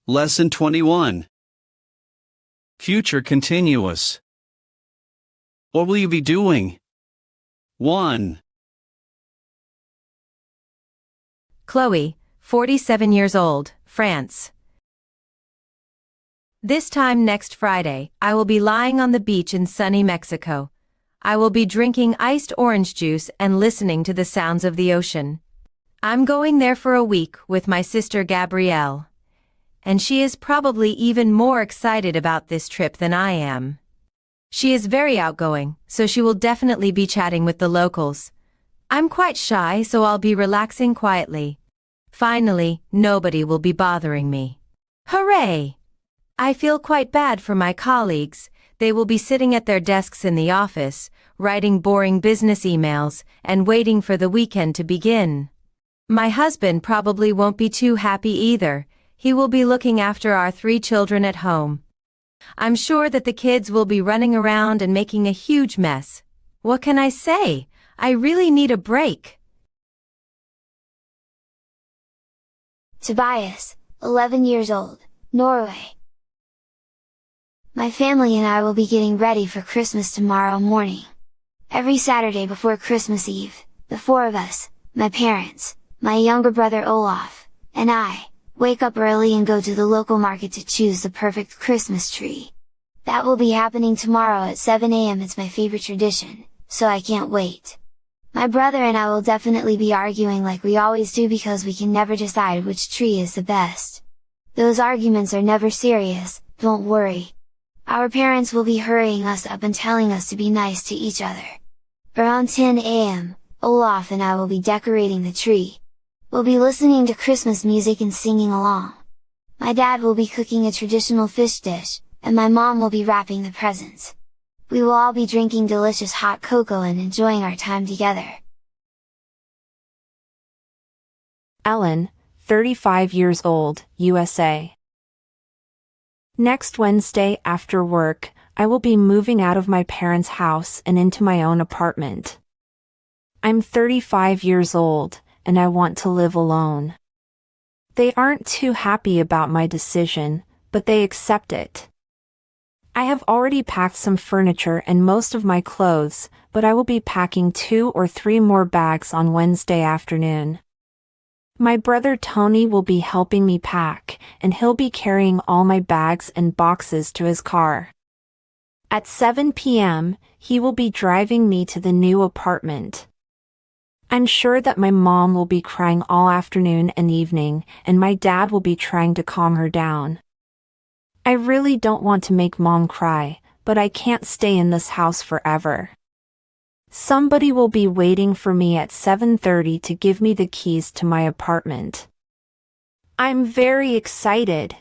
Lesson 21. Future continuous. What will you be doing? 1. Chloe, 47 years old, France. This time next Friday, I will be lying on the beach in sunny Mexico. I will be drinking iced orange juice and listening to the sounds of the ocean. I'm going there for a week with my sister Gabrielle. And she is probably even more excited about this trip than I am. She is very outgoing, so she will definitely be chatting with the locals. I'm quite shy, so I'll be relaxing quietly. Finally, nobody will be bothering me. Hooray! I feel quite bad for my colleagues. They will be sitting at their desks in the office, writing boring business emails, and waiting for the weekend to begin. My husband probably won't be too happy either. He will be looking after our 3 children at home. I'm sure that the kids will be running around and making a huge mess. What can I say? I really need a break. Tobias, 11 years old, Norway. My family and I will be getting ready for Christmas tomorrow morning. Every Saturday before Christmas Eve, the 4 of us, my parents, my younger brother Olaf, and I, wake up early and go to the local market to choose the perfect Christmas tree. That will be happening tomorrow at 7 a.m. It's my favorite tradition, so I can't wait. My brother and I will definitely be arguing like we always do because we can never decide which tree is the best. Those arguments are never serious, don't worry. Our parents will be hurrying us up and telling us to be nice to each other. Around 10 a.m., Olaf and I will be decorating the tree. We'll be listening to Christmas music and singing along. My dad will be cooking a traditional fish dish, and my mom will be wrapping the presents. We will all be drinking delicious hot cocoa and enjoying our time together. Ellen, 35 years old, USA. Next Wednesday after work, I will be moving out of my parents' house and into my own apartment. I'm 35 years old, and I want to live alone. They aren't too happy about my decision, but they accept it. I have already packed some furniture and most of my clothes, but I will be packing 2 or 3 more bags on Wednesday afternoon. My brother Tony will be helping me pack, and he'll be carrying all my bags and boxes to his car. At 7 p.m., he will be driving me to the new apartment. I'm sure that my mom will be crying all afternoon and evening, and my dad will be trying to calm her down. I really don't want to make mom cry, but I can't stay in this house forever. Somebody will be waiting for me at 7:30 to give me the keys to my apartment. I'm very excited.